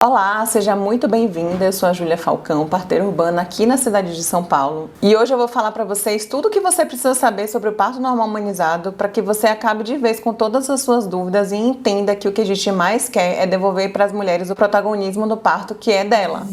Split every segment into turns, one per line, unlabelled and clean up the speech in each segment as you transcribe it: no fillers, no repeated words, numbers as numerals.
Olá, seja muito bem-vinda. Eu sou a Júlia Falcão, parteira urbana aqui na cidade de São Paulo. E hoje eu vou falar para vocês tudo o que você precisa saber sobre o parto normal humanizado para que você acabe de vez com todas as suas dúvidas e entenda que o que a gente mais quer é devolver para as mulheres o protagonismo do parto que é dela.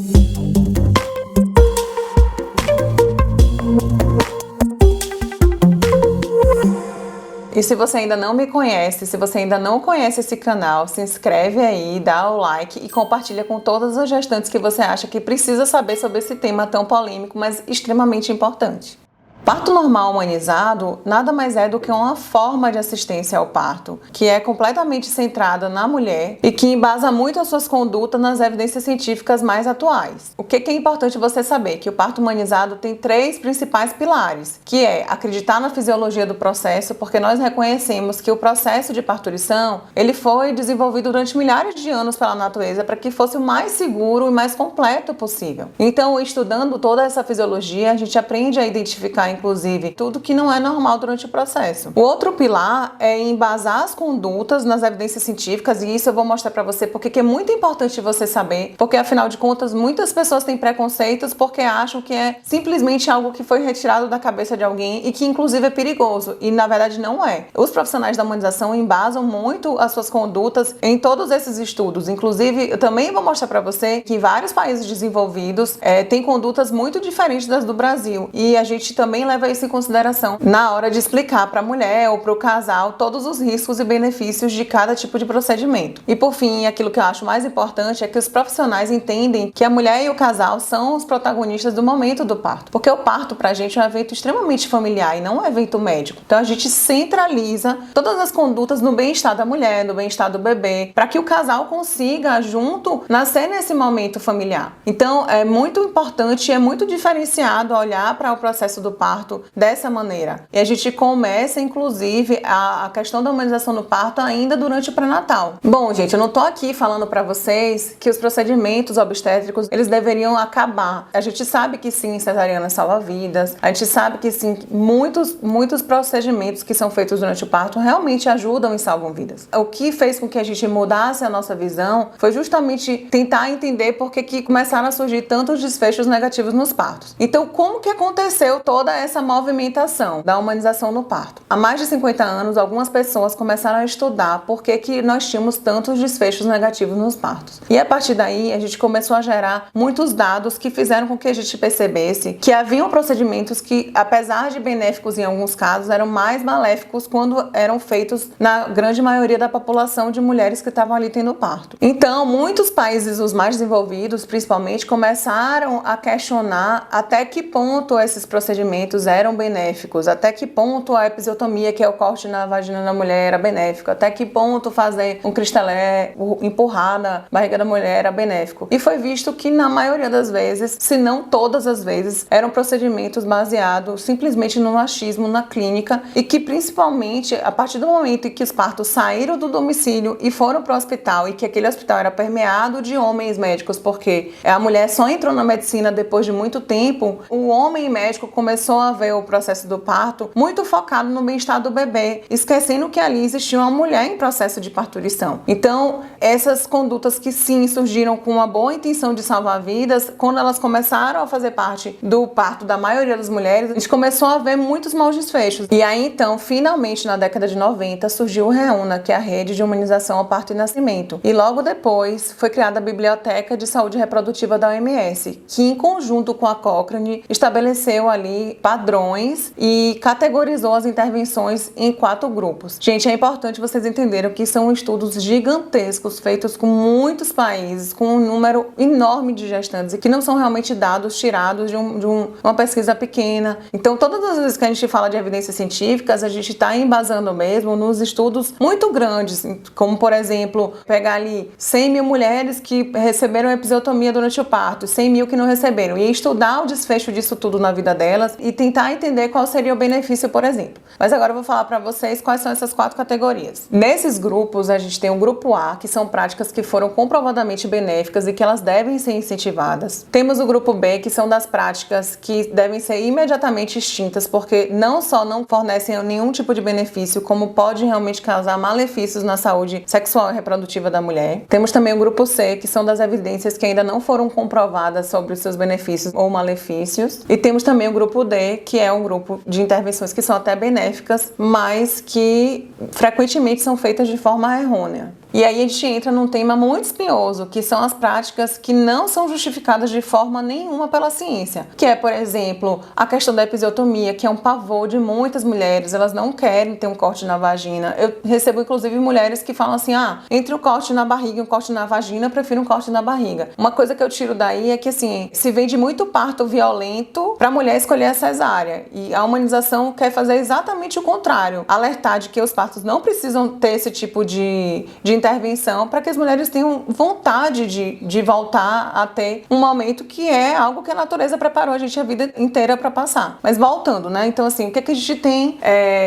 E se você ainda não me conhece, se você ainda não conhece esse canal, se inscreve aí, dá o like e compartilha com todas as gestantes que você acha que precisa saber sobre esse tema tão polêmico, mas extremamente importante. Parto normal humanizado nada mais é do que uma forma de assistência ao parto, que é completamente centrada na mulher e que embasa muito as suas condutas nas evidências científicas mais atuais. O que é importante você saber? Que o parto humanizado tem três principais pilares, que é acreditar na fisiologia do processo, porque nós reconhecemos que o processo de parturição, ele foi desenvolvido durante milhares de anos pela natureza para que fosse o mais seguro e mais completo possível. Então, estudando toda essa fisiologia, a gente aprende a identificar inclusive tudo que não é normal durante o processo. O outro pilar é embasar as condutas nas evidências científicas, e isso eu vou mostrar para você porque é muito importante você saber, porque afinal de contas muitas pessoas têm preconceitos porque acham que é simplesmente algo que foi retirado da cabeça de alguém e que inclusive é perigoso, e na verdade não é. Os profissionais da humanização embasam muito as suas condutas em todos esses estudos, inclusive eu também vou mostrar para você que vários países desenvolvidos têm condutas muito diferentes das do Brasil, e a gente também leva isso em consideração na hora de explicar para a mulher ou para o casal todos os riscos e benefícios de cada tipo de procedimento. E por fim, aquilo que eu acho mais importante é que os profissionais entendem que a mulher e o casal são os protagonistas do momento do parto, porque o parto pra gente é um evento extremamente familiar e não um evento médico. Então a gente centraliza todas as condutas no bem-estar da mulher, no bem-estar do bebê, para que o casal consiga junto nascer nesse momento familiar. Então é muito importante e é muito diferenciado olhar para o processo do parto dessa maneira. E a gente começa, inclusive, a questão da humanização no parto ainda durante o pré-natal. Bom, gente, eu não tô aqui falando para vocês que os procedimentos obstétricos, eles deveriam acabar. A gente sabe que sim, cesariana salva vidas. A gente sabe que sim, muitos procedimentos que são feitos durante o parto realmente ajudam e salvam vidas. O que fez com que a gente mudasse a nossa visão foi justamente tentar entender por que começaram a surgir tantos desfechos negativos nos partos. Então, como que aconteceu toda essa movimentação da humanização no parto? Há mais de 50 anos, algumas pessoas começaram a estudar por que nós tínhamos tantos desfechos negativos nos partos. E a partir daí, a gente começou a gerar muitos dados que fizeram com que a gente percebesse que haviam procedimentos que, apesar de benéficos em alguns casos, eram mais maléficos quando eram feitos na grande maioria da população de mulheres que estavam ali tendo parto. Então, muitos países, os mais desenvolvidos, principalmente, começaram a questionar até que ponto esses procedimentos eram benéficos, até que ponto a episiotomia, que é o corte na vagina da mulher, era benéfico, até que ponto fazer um cristalé, empurrar na barriga da mulher era benéfico. E foi visto que na maioria das vezes, se não todas as vezes, eram procedimentos baseados simplesmente no machismo na clínica, e que principalmente a partir do momento em que os partos saíram do domicílio e foram para o hospital, e que aquele hospital era permeado de homens médicos, porque a mulher só entrou na medicina depois de muito tempo, o homem médico começou a ver o processo do parto muito focado no bem-estar do bebê, esquecendo que ali existia uma mulher em processo de parturição. Então, essas condutas que sim surgiram com uma boa intenção de salvar vidas, quando elas começaram a fazer parte do parto da maioria das mulheres, a gente começou a ver muitos maus desfechos. E aí, então, finalmente, na década de 90, surgiu o REUNA, que é a Rede de Humanização ao Parto e Nascimento. E logo depois, foi criada a Biblioteca de Saúde Reprodutiva da OMS, que em conjunto com a Cochrane, estabeleceu ali padrões e categorizou as intervenções em 4 grupos. Gente, é importante vocês entenderem que são estudos gigantescos, feitos com muitos países, com um número enorme de gestantes, e que não são realmente dados tirados de uma pesquisa pequena. Então, todas as vezes que a gente fala de evidências científicas, a gente está embasando mesmo nos estudos muito grandes, como, por exemplo, pegar ali 100 mil mulheres que receberam episiotomia durante o parto, 100 mil que não receberam, e estudar o desfecho disso tudo na vida delas, e tentar entender qual seria o benefício, por exemplo. Mas agora eu vou falar para vocês quais são essas 4 categorias. Nesses grupos, a gente tem o grupo A, que são práticas que foram comprovadamente benéficas e que elas devem ser incentivadas. Temos o grupo B, que são das práticas que devem ser imediatamente extintas, porque não só não fornecem nenhum tipo de benefício, como pode realmente causar malefícios na saúde sexual e reprodutiva da mulher. Temos também o grupo C, que são das evidências que ainda não foram comprovadas sobre os seus benefícios ou malefícios. E temos também o grupo D, que é um grupo de intervenções que são até benéficas, mas que frequentemente são feitas de forma errônea. E aí a gente entra num tema muito espinhoso, que são as práticas que não são justificadas de forma nenhuma pela ciência. Que é, por exemplo, a questão da episiotomia, que é um pavor de muitas mulheres, elas não querem ter um corte na vagina. Eu recebo, inclusive, mulheres que falam assim, entre o corte na barriga e um corte na vagina, eu prefiro um corte na barriga. Uma coisa que eu tiro daí é que, assim, se vende muito parto violento pra mulher escolher a cesárea. E a humanização quer fazer exatamente o contrário. Alertar de que os partos não precisam ter esse tipo de intervenção para que as mulheres tenham vontade de voltar a ter um momento que é algo que a natureza preparou a gente a vida inteira para passar. Mas voltando, né? Então, assim, o que a gente tem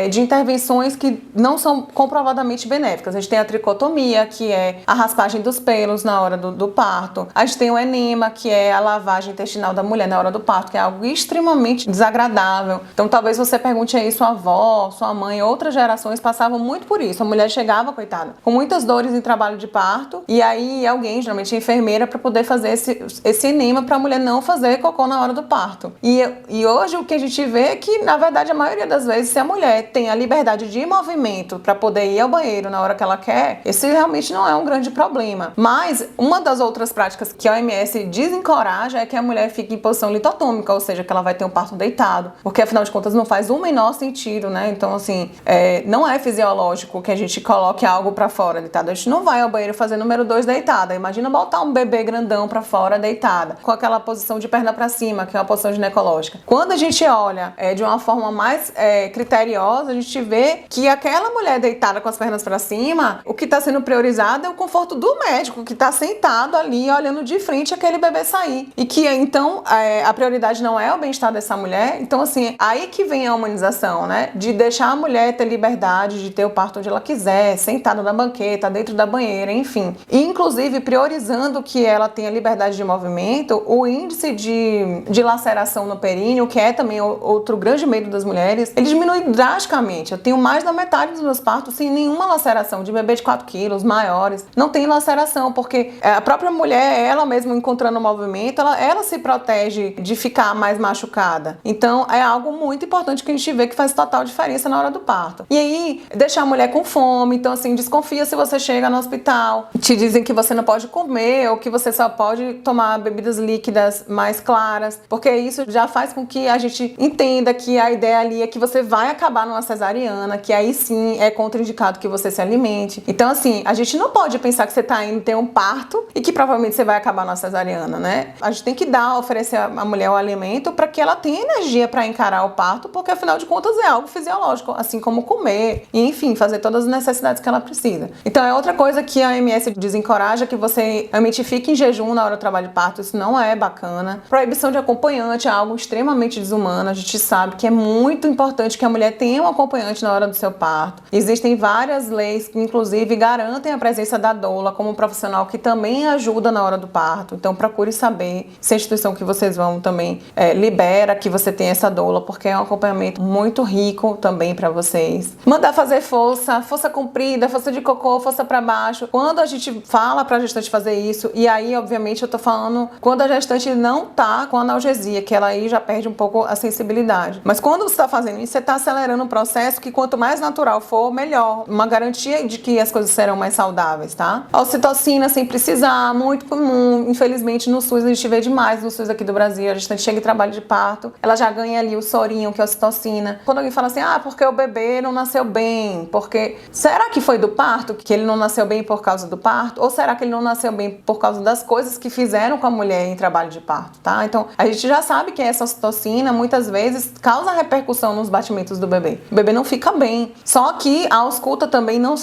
de intervenções que não são comprovadamente benéficas? A gente tem a tricotomia, que é a raspagem dos pelos na hora do parto. A gente tem o enema, que é a lavagem intestinal da mulher na hora do parto, que é algo extremamente desagradável. Então, talvez você pergunte aí, sua avó, sua mãe, outras gerações passavam muito por isso. A mulher chegava, coitada, com muitas dores em trabalho de parto, e aí alguém, geralmente a enfermeira, para poder fazer esse enema para a mulher não fazer cocô na hora do parto. E hoje o que a gente vê é que, na verdade, a maioria das vezes, se a mulher tem a liberdade de movimento para poder ir ao banheiro na hora que ela quer, esse realmente não é um grande problema. Mas uma das outras práticas que a OMS desencoraja é que a mulher fique em posição litotômica, ou seja, que ela vai ter um parto deitado, porque afinal de contas não faz o menor sentido, né? Então, assim, não é fisiológico que a gente coloque algo para fora deitado. A gente não vai ao banheiro fazer número 2 deitada. Imagina botar um bebê grandão pra fora deitada, com aquela posição de perna pra cima, que é uma posição ginecológica. Quando a gente olha de uma forma mais criteriosa, a gente vê que aquela mulher deitada com as pernas pra cima, o que tá sendo priorizado é o conforto do médico, que tá sentado ali, olhando de frente aquele bebê sair. E que, então, a prioridade não é o bem-estar dessa mulher. Então, assim, aí que vem a humanização, né? De deixar a mulher ter liberdade de ter o parto onde ela quiser, sentada na banqueta, dentro da banheira, enfim. E, inclusive, priorizando que ela tenha liberdade de movimento, o índice de laceração no períneo, que é também outro grande medo das mulheres, ele diminui drasticamente. Eu tenho mais da metade dos meus partos sem nenhuma laceração, de bebê de 4 quilos, maiores. Não tem laceração, porque a própria mulher, ela mesma encontrando o movimento, ela se protege de ficar mais machucada. Então, é algo muito importante que a gente vê que faz total diferença na hora do parto. E aí, deixar a mulher com fome. Então, assim, desconfia se você chega no hospital, te dizem que você não pode comer ou que você só pode tomar bebidas líquidas mais claras, porque isso já faz com que a gente entenda que a ideia ali é que você vai acabar numa cesariana, que aí sim é contraindicado que você se alimente. Então, assim, a gente não pode pensar que você tá indo ter um parto e que provavelmente você vai acabar numa cesariana, né? A gente tem que oferecer à mulher o alimento para que ela tenha energia para encarar o parto, porque afinal de contas é algo fisiológico, assim como comer e, enfim, fazer todas as necessidades que ela precisa. Então, é outra coisa que a OMS desencoraja, que você realmente fique em jejum na hora do trabalho de parto. Isso não é bacana. Proibição de acompanhante é algo extremamente desumano. A gente sabe que é muito importante que a mulher tenha um acompanhante na hora do seu parto. Existem várias leis que, inclusive, garantem a presença da doula como profissional que também ajuda na hora do parto. Então, procure saber se a instituição que vocês vão também libera que você tenha essa doula, porque é um acompanhamento muito rico também para vocês. Mandar fazer força comprida, força de cocô, força para baixo. Quando a gente fala pra gestante fazer isso, e aí, obviamente, eu tô falando quando a gestante não tá com analgesia, que ela aí já perde um pouco a sensibilidade. Mas quando você tá fazendo isso, você tá acelerando um processo que quanto mais natural for, melhor. Uma garantia de que as coisas serão mais saudáveis, tá? A ocitocina sem precisar, muito comum. Infelizmente, no SUS, a gente vê demais no SUS aqui do Brasil. A gestante chega em trabalho de parto, ela já ganha ali o sorinho, que é a ocitocina. Quando alguém fala assim, porque o bebê não nasceu bem, porque... Será que foi do parto que ele não nasceu bem por causa do parto? Ou será que ele não nasceu bem por causa das coisas que fizeram com a mulher em trabalho de parto, tá? Então, a gente já sabe que essa ocitocina muitas vezes causa repercussão nos batimentos do bebê. O bebê não fica bem. Só que a ausculta também não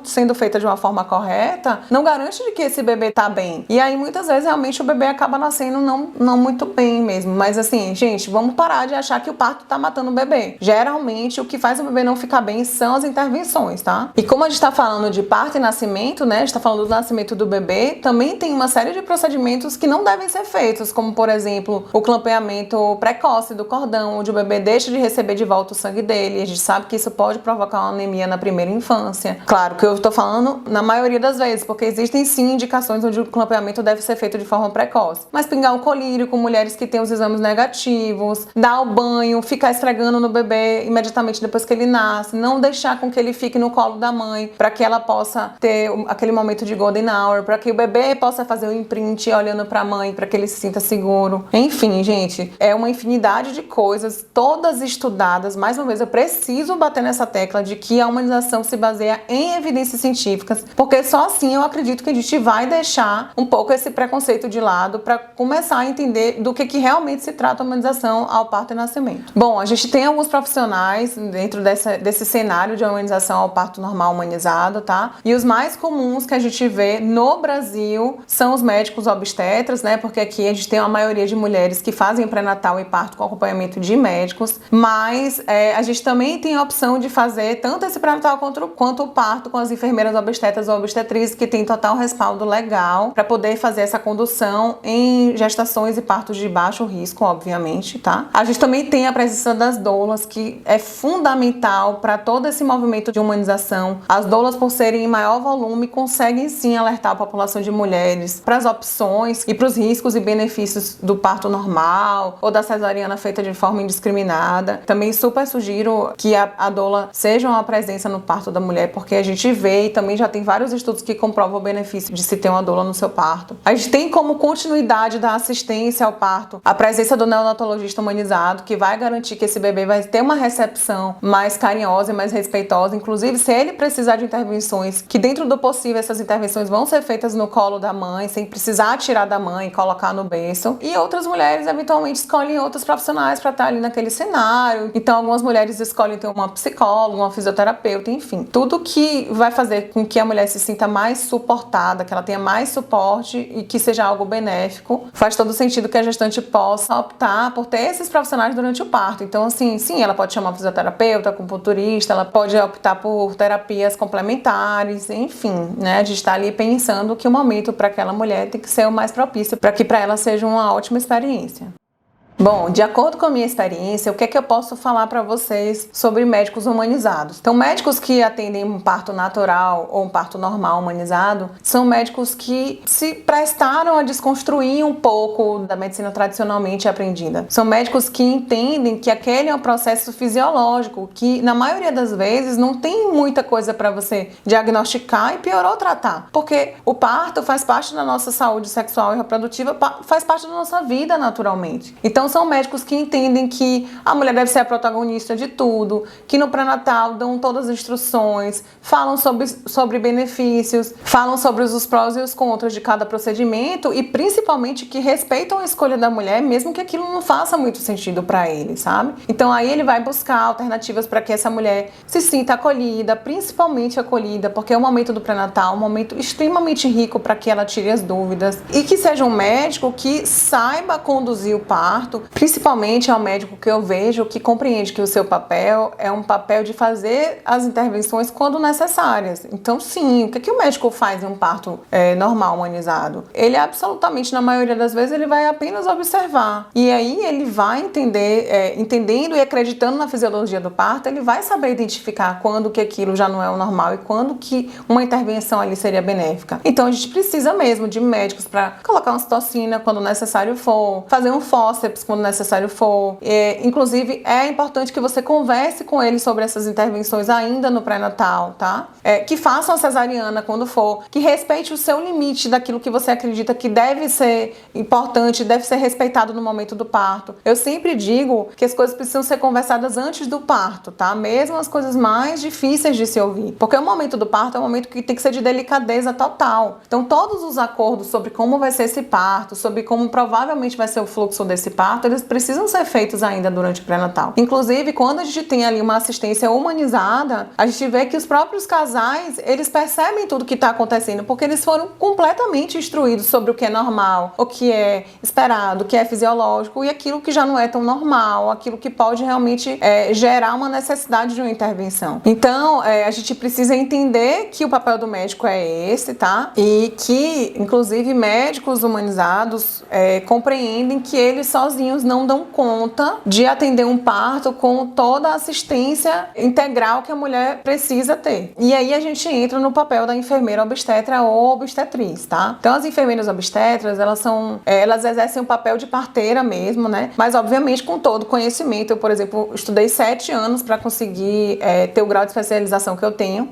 sendo feita de uma forma correta, não garante de que esse bebê tá bem. E aí, muitas vezes, realmente, o bebê acaba nascendo não muito bem mesmo. Mas assim, gente, vamos parar de achar que o parto tá matando o bebê. Geralmente, o que faz o bebê não ficar bem são as intervenções, tá? E como a gente tá falando de parto e nascimento, né? A gente tá falando do nascimento do bebê, também tem uma série de procedimentos que não devem ser feitos, como, por exemplo, o clampeamento precoce do cordão, onde o bebê deixa de receber de volta o sangue dele. A gente sabe que isso pode provocar uma anemia na primeira infância. Claro que eu tô falando na maioria das vezes, porque existem sim indicações onde o clampeamento deve ser feito de forma precoce. Mas pingar o colírio com mulheres que têm os exames negativos, dar o banho, ficar esfregando no bebê imediatamente depois que ele nasce, não deixar com que ele fique no colo da mãe, para que ela possa ter aquele momento de golden hour, para que o bebê possa fazer o imprint olhando para a mãe, para que ele se sinta seguro. Enfim, gente, é uma infinidade de coisas, todas estudadas. Mais uma vez, eu preciso bater nessa tecla de que a humanização se baseia em evidências científicas, porque só assim eu acredito que a gente vai deixar um pouco esse preconceito de lado para começar a entender do que realmente se trata a humanização ao parto e nascimento. Bom, a gente tem alguns profissionais dentro desse cenário de humanização ao parto normal humanizado, tá? E os mais comuns que a gente vê no Brasil são os médicos obstetras, né? Porque aqui a gente tem uma maioria de mulheres que fazem pré-natal e parto com acompanhamento de médicos, mas a gente também tem a opção de fazer tanto esse pré-natal quanto o parto com as enfermeiras obstetras ou obstetrizes que têm total respaldo legal para poder fazer essa condução em gestações e partos de baixo risco, obviamente, tá? A gente também tem a presença das doulas, que é fundamental para todo esse movimento de humanização. As doulas, por serem em maior volume, conseguem sim alertar a população de mulheres para as opções e para os riscos e benefícios do parto normal ou da cesariana feita de forma indiscriminada. Também super sugiro que a doula seja uma presença no parto da mulher, porque a gente vê e também já tem vários estudos que comprovam o benefício de se ter uma doula no seu parto. A gente tem como continuidade da assistência ao parto a presença do neonatologista humanizado, que vai garantir que esse bebê vai ter uma recepção mais carinhosa e mais respeitosa. Inclusive, se ele precisar de intervenções, que dentro do possível essas intervenções vão ser feitas no colo da mãe, sem precisar tirar da mãe e colocar no berço. E outras mulheres eventualmente escolhem outros profissionais para estar ali naquele cenário. Então, algumas mulheres escolhem ter uma psicóloga, uma fisioterapeuta, enfim. Tudo que vai fazer com que a mulher se sinta mais suportada, que ela tenha mais suporte e que seja algo benéfico. Faz todo sentido que a gestante possa optar por ter esses profissionais durante o parto. Então, assim, sim, ela pode chamar fisioterapeuta, acupunturista, ela pode optar por terapias complementares, enfim, né? A gente está ali pensando que o momento para aquela mulher tem que ser o mais propício para que para ela seja uma ótima experiência. Bom, de acordo com a minha experiência, o que é que eu posso falar para vocês sobre médicos humanizados? Então, médicos que atendem um parto natural ou um parto normal humanizado são médicos que se prestaram a desconstruir um pouco da medicina tradicionalmente aprendida. São médicos que entendem que aquele é um processo fisiológico, que na maioria das vezes não tem muita coisa para você diagnosticar e pior ou tratar, porque o parto faz parte da nossa saúde sexual e reprodutiva, faz parte da nossa vida naturalmente. Então, são médicos que entendem que a mulher deve ser a protagonista de tudo, que no pré-natal dão todas as instruções, falam sobre benefícios, falam sobre os prós e os contras de cada procedimento e principalmente que respeitam a escolha da mulher, mesmo que aquilo não faça muito sentido para ele, sabe? Então aí ele vai buscar alternativas para que essa mulher se sinta acolhida, principalmente acolhida, porque é o momento do pré-natal, um momento extremamente rico para que ela tire as dúvidas e que seja um médico que saiba conduzir o parto. Principalmente é um médico que eu vejo que compreende que o seu papel é um papel de fazer as intervenções quando necessárias. Então, sim, o que o médico faz em um parto normal, humanizado? Ele absolutamente, na maioria das vezes, ele vai apenas observar. E aí ele vai entender, entendendo e acreditando na fisiologia do parto, ele vai saber identificar quando que aquilo já não é o normal e quando que uma intervenção ali seria benéfica. Então, a gente precisa mesmo de médicos para colocar uma ocitocina quando necessário for, fazer um fórceps quando necessário for. Inclusive, é importante que você converse com ele sobre essas intervenções ainda no pré-natal, tá? Que faça uma cesariana quando for, que respeite o seu limite daquilo que você acredita que deve ser importante, deve ser respeitado no momento do parto. Eu sempre digo que as coisas precisam ser conversadas antes do parto, tá? Mesmo as coisas mais difíceis de se ouvir. Porque o momento do parto é um momento que tem que ser de delicadeza total. Então, todos os acordos sobre como vai ser esse parto, sobre como provavelmente vai ser o fluxo desse parto, eles precisam ser feitos ainda durante o pré-natal. Inclusive, quando a gente tem ali uma assistência humanizada, a gente vê que os próprios casais, eles percebem tudo que está acontecendo, porque eles foram completamente instruídos sobre o que é normal, o que é esperado, o que é fisiológico e aquilo que já não é tão normal, aquilo que pode realmente gerar uma necessidade de uma intervenção. Então, a gente precisa entender que o papel do médico é esse, tá? E que, inclusive, médicos humanizados compreendem que eles sozinhos não dão conta de atender um parto com toda a assistência integral que a mulher precisa ter. E aí a gente entra no papel da enfermeira obstetra ou obstetriz, tá? Então, as enfermeiras obstetras, elas exercem um papel de parteira mesmo, né? Mas, obviamente, com todo conhecimento. Eu, por exemplo, estudei 7 anos para conseguir ter o grau de especialização que eu tenho,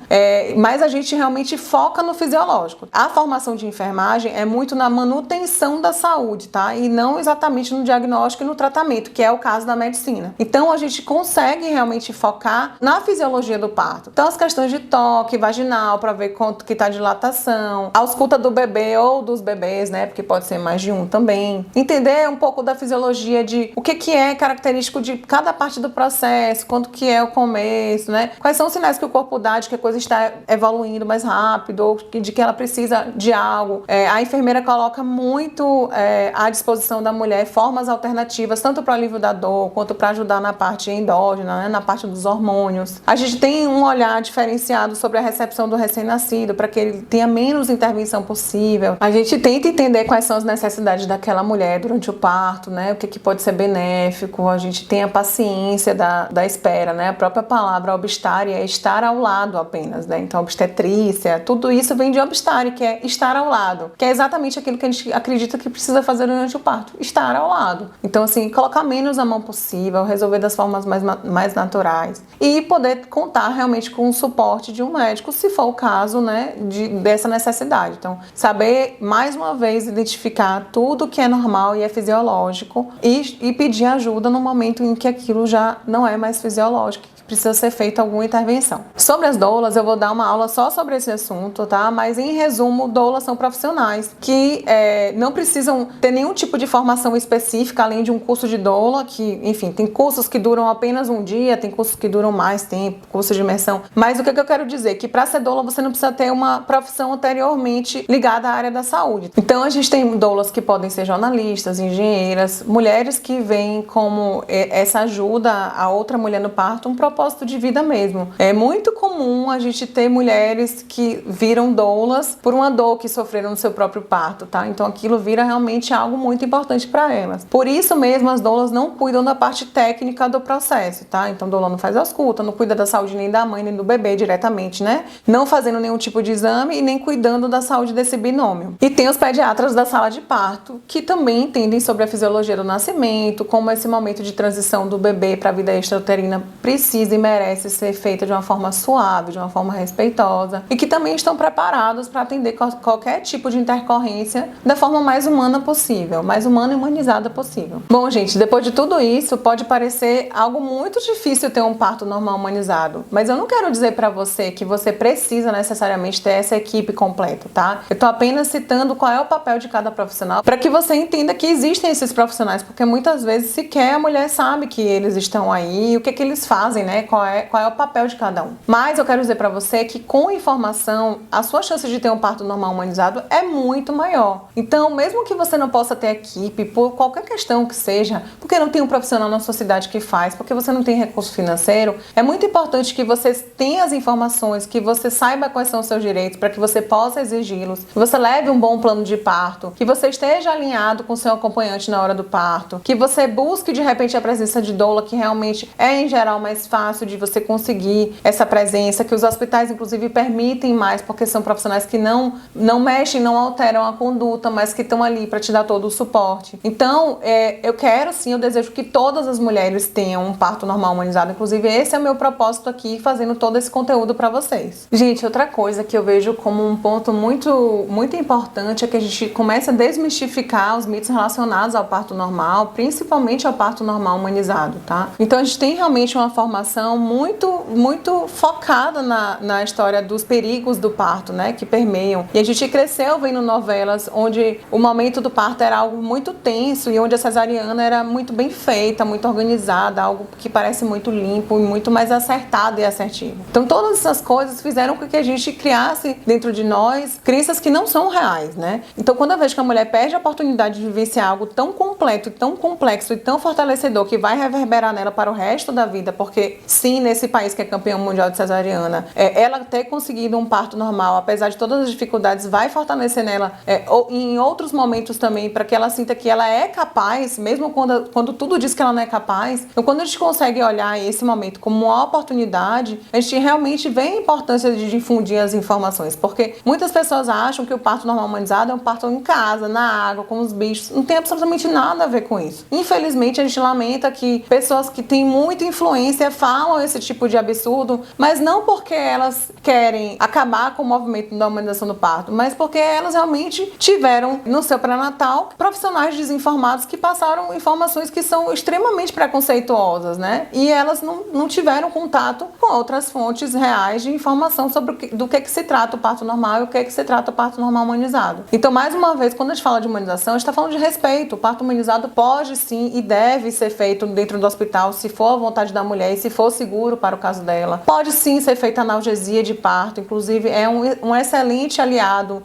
mas a gente realmente foca no fisiológico. A formação de enfermagem é muito na manutenção da saúde, tá? E não exatamente no diagnóstico e no tratamento, que é o caso da medicina. Então, a gente consegue realmente focar na fisiologia do parto. Então, as questões de toque vaginal, para ver quanto que tá de dilatação, a ausculta do bebê ou dos bebês, né? Porque pode ser mais de um também. Entender um pouco da fisiologia de o que é característico de cada parte do processo, quanto que é o começo, né? Quais são os sinais que o corpo dá de que a coisa está evoluindo mais rápido, ou de que ela precisa de algo. A enfermeira coloca muito à disposição da mulher formas alternativas, tanto para o alívio da dor, quanto para ajudar na parte endógena, né? Na parte dos hormônios. A gente tem um olhar diferenciado sobre a recepção do recém-nascido, para que ele tenha menos intervenção possível. A gente tenta entender quais são as necessidades daquela mulher durante o parto, né? O que pode ser benéfico. A gente tem a paciência da espera, né? A própria palavra obstária é estar ao lado apenas, né? Então, obstetrícia, tudo isso vem de obstária, que é estar ao lado, que é exatamente aquilo que a gente acredita que precisa fazer durante o parto, estar ao lado. Então, assim, colocar menos a mão possível, resolver das formas mais naturais e poder contar realmente com o suporte de um médico, se for o caso, né, dessa necessidade. Então, saber, mais uma vez, identificar tudo que é normal e é fisiológico e pedir ajuda no momento em que aquilo já não é mais fisiológico, precisa ser feita alguma intervenção. Sobre as doulas, eu vou dar uma aula só sobre esse assunto, tá? Mas, em resumo, doulas são profissionais que não precisam ter nenhum tipo de formação específica, além de um curso de doula, que, enfim, tem cursos que duram apenas um dia, tem cursos que duram mais tempo, curso de imersão. Mas o que eu quero dizer? Que para ser doula, você não precisa ter uma profissão anteriormente ligada à área da saúde. Então, a gente tem doulas que podem ser jornalistas, engenheiras, mulheres que veem como essa ajuda a outra mulher no parto um propósito de vida mesmo. É muito comum a gente ter mulheres que viram doulas por uma dor que sofreram no seu próprio parto, tá? Então aquilo vira realmente algo muito importante para elas. Por isso mesmo as doulas não cuidam da parte técnica do processo, tá? Então doula não faz ausculta, não cuida da saúde nem da mãe nem do bebê diretamente, né? Não fazendo nenhum tipo de exame e nem cuidando da saúde desse binômio. E tem os pediatras da sala de parto que também entendem sobre a fisiologia do nascimento, como esse momento de transição do bebê para a vida extrauterina precisa e merece ser feita de uma forma suave, de uma forma respeitosa, e que também estão preparados para atender qualquer tipo de intercorrência da forma mais humana possível, mais humana e humanizada possível. Bom, gente, depois de tudo isso, pode parecer algo muito difícil ter um parto normal humanizado, mas eu não quero dizer para você que você precisa necessariamente ter essa equipe completa, tá? Eu tô apenas citando qual é o papel de cada profissional para que você entenda que existem esses profissionais, porque muitas vezes sequer a mulher sabe que eles estão aí, o que eles fazem, né? Qual é o papel de cada um. Mas eu quero dizer para você que com informação, a sua chance de ter um parto normal humanizado é muito maior. Então, mesmo que você não possa ter equipe, por qualquer questão que seja, porque não tem um profissional na sua cidade que faz, porque você não tem recurso financeiro, é muito importante que você tenha as informações, que você saiba quais são os seus direitos, para que você possa exigi-los, que você leve um bom plano de parto, que você esteja alinhado com o seu acompanhante na hora do parto, que você busque de repente a presença de doula, que realmente é em geral mais fácil de você conseguir essa presença, que os hospitais inclusive permitem mais, porque são profissionais que não mexem, não alteram a conduta, mas que estão ali para te dar todo o suporte. Então, eu quero sim, eu desejo que todas as mulheres tenham um parto normal humanizado. Inclusive, esse é o meu propósito aqui, fazendo todo esse conteúdo para vocês. Gente, outra coisa que eu vejo como um ponto muito, muito importante é que a gente comece a desmistificar os mitos relacionados ao parto normal, principalmente ao parto normal humanizado, tá? Então, a gente tem realmente uma formação muito, muito focada na história dos perigos do parto, né? Que permeiam. E a gente cresceu vendo novelas onde o momento do parto era algo muito tenso e onde a cesariana era muito bem feita, muito organizada, algo que parece muito limpo e muito mais acertado e assertivo. Então todas essas coisas fizeram com que a gente criasse dentro de nós crenças que não são reais, né? Então quando eu vejo que a mulher perde a oportunidade de vivenciar algo tão completo, tão complexo e tão fortalecedor que vai reverberar nela para o resto da vida, porque sim, nesse país que é campeão mundial de cesariana, ela ter conseguido um parto normal, apesar de todas as dificuldades, vai fortalecer nela em outros momentos também, para que ela sinta que ela é capaz, mesmo quando tudo diz que ela não é capaz. Então quando a gente consegue olhar esse momento como uma oportunidade, a gente realmente vê a importância de difundir as informações, porque muitas pessoas acham que o parto normal humanizado é um parto em casa, na água, com os bichos. Não tem absolutamente nada a ver com isso. Infelizmente, a gente lamenta que pessoas que têm muita influência falam esse tipo de absurdo, mas não porque elas querem acabar com o movimento da humanização do parto, mas porque elas realmente tiveram no seu pré-natal profissionais desinformados que passaram informações que são extremamente preconceituosas, né? E elas não tiveram contato com outras fontes reais de informação sobre do que se trata o parto normal e o que se trata o parto normal humanizado. Então, mais uma vez, quando a gente fala de humanização, a gente está falando de respeito. O parto humanizado pode sim e deve ser feito dentro do hospital, se for a vontade da mulher e se for seguro para o caso dela. Pode sim ser feita analgesia de parto, inclusive é um excelente aliado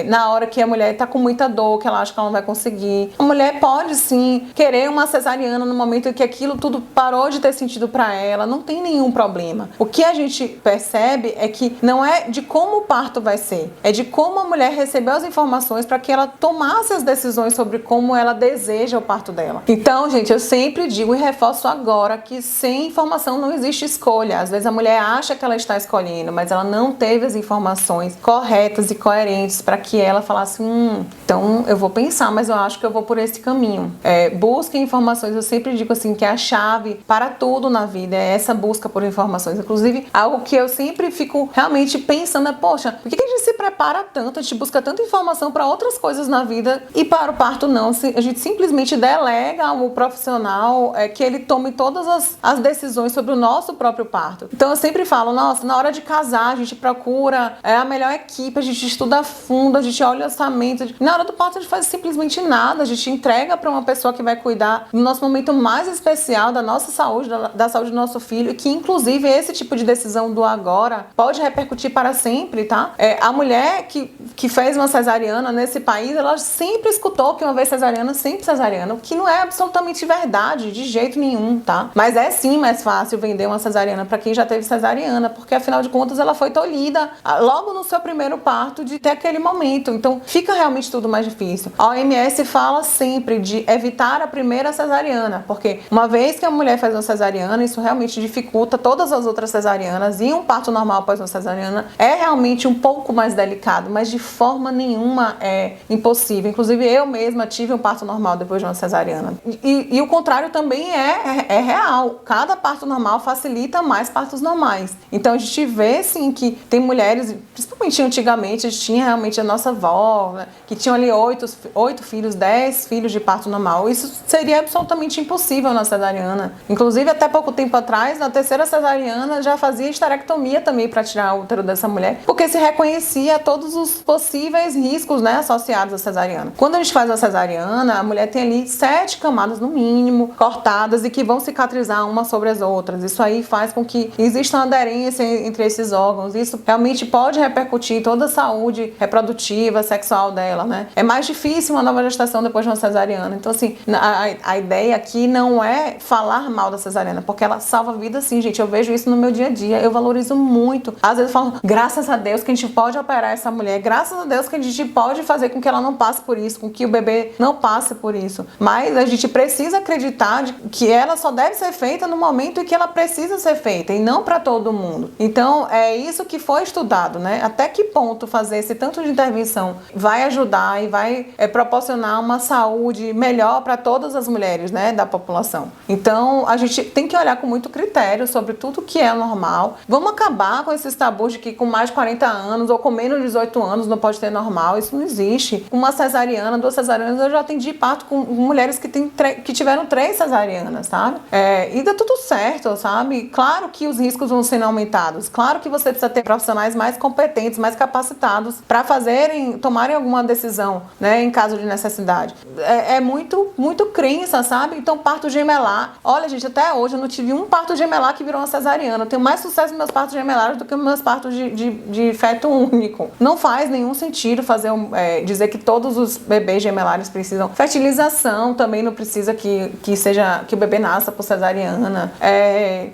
na hora que a mulher está com muita dor, que ela acha que ela não vai conseguir. A mulher pode sim querer uma cesariana no momento em que aquilo tudo parou de ter sentido para ela, não tem nenhum problema. O que a gente percebe é que não é de como o parto vai ser, é de como a mulher recebeu as informações para que ela tomasse as decisões sobre como ela deseja o parto dela. Então, gente, eu sempre digo e reforço agora que sem informação não existe escolha. Às vezes a mulher acha que ela está escolhendo, mas ela não teve as informações corretas e coerentes para que ela falasse, então eu vou pensar, mas eu acho que eu vou por esse caminho. Busquem informações, eu sempre digo assim, que a chave para tudo na vida é essa busca por informações. Inclusive, algo que eu sempre fico realmente pensando poxa, por que a gente se prepara tanto, a gente busca tanta informação para outras coisas na vida e para o parto não? A gente simplesmente delega ao profissional que ele tome todas as decisões sobre o nosso próprio parto. Então eu sempre falo, nossa, na hora de casar, a gente procura a melhor equipe, a gente estuda a fundo, a gente olha o orçamento. Na hora do parto a gente faz simplesmente nada, a gente entrega para uma pessoa que vai cuidar do nosso momento mais especial, da nossa saúde, da saúde do nosso filho, e que inclusive esse tipo de decisão do agora pode repercutir para sempre, tá? A mulher que fez uma cesariana nesse país, ela sempre escutou que uma vez cesariana, sempre cesariana, o que não é absolutamente verdade, de jeito nenhum, tá? Mas é sim mais fácil vender uma cesariana para quem já teve cesariana, porque afinal de contas ela foi tolhida logo no seu primeiro parto de ter aquele momento. Então fica realmente tudo mais difícil. A OMS fala sempre de evitar a primeira cesariana, porque uma vez que a mulher faz uma cesariana, isso realmente dificulta todas as outras cesarianas, e um parto normal após uma cesariana é realmente um pouco mais delicado, mas de forma nenhuma é impossível. Inclusive eu mesma tive um parto normal depois de uma cesariana. E o contrário também é real. Cada parto normal facilita mais partos normais. Então a gente vê sim que tem mulheres, principalmente antigamente, a gente tinha realmente a nossa avó, né, que tinham ali 8 filhos, 10 filhos de parto normal. Isso seria absolutamente impossível na cesariana. Inclusive até pouco tempo atrás, na terceira cesariana já fazia esterectomia também para tirar o útero dessa mulher, porque se reconhecia todos os possíveis riscos, né, associados à cesariana. Quando a gente faz a cesariana, a mulher tem ali 7 camadas no mínimo, cortadas e que vão cicatrizar umas sobre as outras. Isso aí faz com que exista uma aderência entre esses órgãos. Isso realmente pode repercutir em toda a saúde reprodutiva, sexual dela, né? É mais difícil uma nova gestação depois de uma cesariana. Então, assim, a ideia aqui não é falar mal da cesariana, porque ela salva vidas sim, gente. Eu vejo isso no meu dia a dia, eu valorizo muito. Às vezes eu falo, graças a Deus que a gente pode operar essa mulher, graças a Deus que a gente pode fazer com que ela não passe por isso, com que o bebê não passe por isso. Mas a gente precisa acreditar que ela só deve ser feita no momento em que ela precisa ser feita, e não para todo mundo. Então, é isso que foi estudado, né? Até que ponto fazer esse tanto de intervenção vai ajudar e vai proporcionar uma saúde melhor melhor para todas as mulheres, né, da população. Então, a gente tem que olhar com muito critério sobre tudo que é normal. Vamos acabar com esses tabus de que com mais de 40 anos ou com menos de 18 anos não pode ter normal. Isso não existe. Uma cesariana, 2 cesarianas, eu já atendi parto com mulheres que tiveram 3 cesarianas, sabe? E dá tudo certo, sabe? Claro que os riscos vão sendo aumentados. Claro que você precisa ter profissionais mais competentes, mais capacitados para tomarem alguma decisão, né, em caso de necessidade. É muito crença, sabe? Então, parto gemelar. Olha, gente, até hoje eu não tive um parto gemelar que virou uma cesariana. Eu tenho mais sucesso nos meus partos gemelares do que nos meus partos de feto único. Não faz nenhum sentido dizer que todos os bebês gemelares precisam. Fertilização também não precisa que o bebê nasça por cesariana.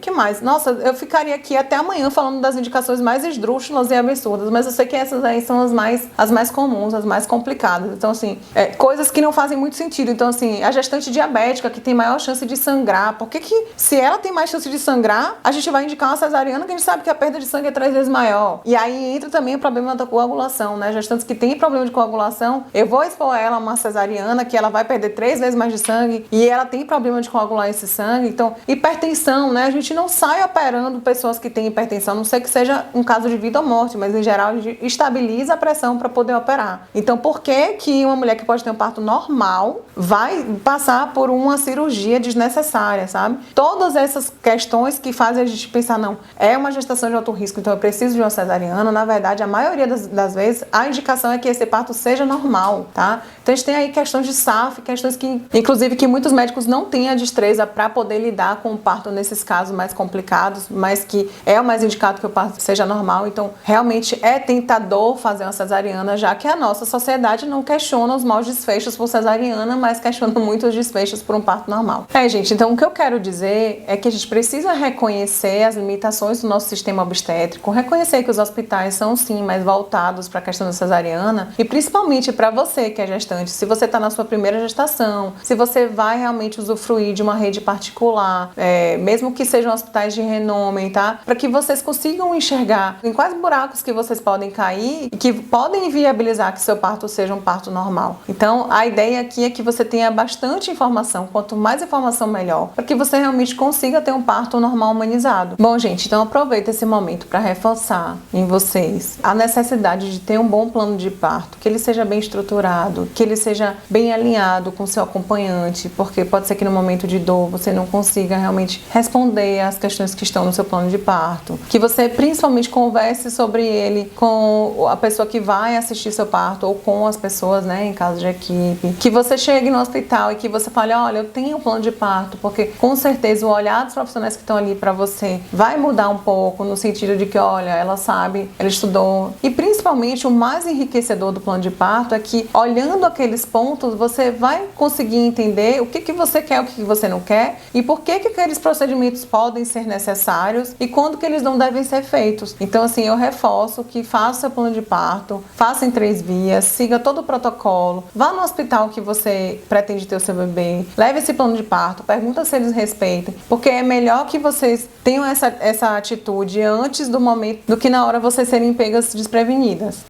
Que mais? Nossa, eu ficaria aqui até amanhã falando das indicações mais esdrúxulas e absurdas, mas eu sei que essas aí são as mais comuns, as mais complicadas. Então, assim, coisas que não fazem muito sentido. Então, assim, a gestante diabética que tem maior chance de sangrar, por que se ela tem mais chance de sangrar, a gente vai indicar uma cesariana que a gente sabe que a perda de sangue é 3 vezes maior? E aí entra também o problema da coagulação, né? Gestantes que têm problema de coagulação, eu vou expor ela a uma cesariana que ela vai perder 3 vezes mais de sangue e ela tem problema de coagular esse sangue. Então, hipertensão, né? A gente não sai operando pessoas que têm hipertensão, a não sei que seja um caso de vida ou morte, mas em geral a gente estabiliza a pressão para poder operar. Então, por que uma mulher que pode ter um parto normal vai passar por uma cirurgia desnecessária, sabe? Todas essas questões que fazem a gente pensar, não, é uma gestação de alto risco, então eu preciso de uma cesariana. Na verdade, a maioria das vezes, a indicação é que esse parto seja normal, tá? Então, a gente tem aí questões de SAF, questões que, inclusive, que muitos médicos não têm a destreza para poder lidar com o parto nesses casos mais complicados, mas que é o mais indicado que o parto seja normal. Então, realmente é tentador fazer uma cesariana, já que a nossa sociedade não questiona os maus desfechos por cesariana, mas questiona muito os desfechos por um parto normal. Gente, então o que eu quero dizer é que a gente precisa reconhecer as limitações do nosso sistema obstétrico, reconhecer que os hospitais são sim mais voltados para a questão da cesariana e principalmente para você que é gestante, se você está na sua primeira gestação, se você vai realmente usufruir de uma rede particular, mesmo que sejam hospitais de renome, tá? Para que vocês consigam enxergar em quais buracos que vocês podem cair e que podem viabilizar que seu parto seja um parto normal. Então, a ideia aqui é que você tenha bastante informação, quanto mais informação melhor, para que você realmente consiga ter um parto normal humanizado. Bom, gente, então aproveita esse momento para reforçar em vocês a necessidade de ter um bom plano de parto, que ele seja bem estruturado, que ele seja bem alinhado com o seu acompanhante, porque pode ser que no momento de dor você não consiga realmente responder às questões que estão no seu plano de parto, que você principalmente converse sobre ele com a pessoa que vai assistir seu parto ou com as pessoas, né, em caso de equipe, que você chegue no hospital e que você fale, olha, eu tenho um plano de parto, porque com certeza o olhar dos profissionais que estão ali para você vai mudar um pouco, no sentido de que, olha, ela sabe, ela estudou. E principalmente o mais enriquecedor do plano de parto é que, olhando aqueles pontos, você vai conseguir entender o que você quer, o que você não quer e por que aqueles procedimentos podem ser necessários e quando que eles não devem ser feitos. Então, assim, eu reforço que faça seu plano de parto, faça em 3 vias, siga todo o protocolo, vá no hospital que você pretende ter o seu bebê, leve esse plano de parto, pergunta se eles respeitam, porque é melhor que vocês tenham essa atitude antes do momento do que na hora vocês serem pegas desprevenidas.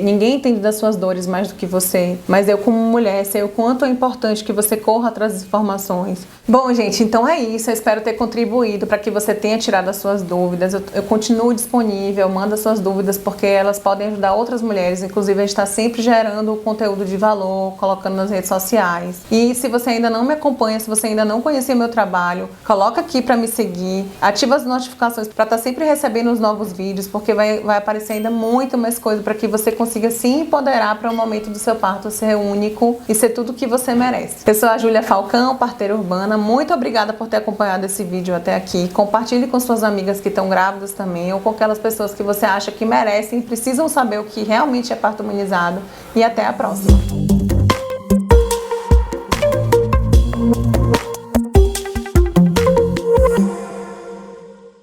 Ninguém entende das suas dores mais do que você, mas eu como mulher sei o quanto é importante que você corra atrás das informações. Bom, gente, então é isso, eu espero ter contribuído para que você tenha tirado as suas dúvidas. Eu continuo disponível, manda suas dúvidas porque elas podem ajudar outras mulheres, inclusive a gente está sempre gerando conteúdo de valor, colocando nas redes sociais. E se você ainda não me acompanha, se você ainda não conhecia meu trabalho, coloca aqui para me seguir, ativa as notificações para estar sempre recebendo os novos vídeos, porque vai aparecer ainda muito mais coisa para que você consiga se empoderar para o momento do seu parto ser único e ser tudo o que você merece. Eu sou a Júlia Falcão, parteira urbana. Muito obrigada por ter acompanhado esse vídeo até aqui. Compartilhe com suas amigas que estão grávidas também ou com aquelas pessoas que você acha que merecem e precisam saber o que realmente é parto humanizado. E até a próxima!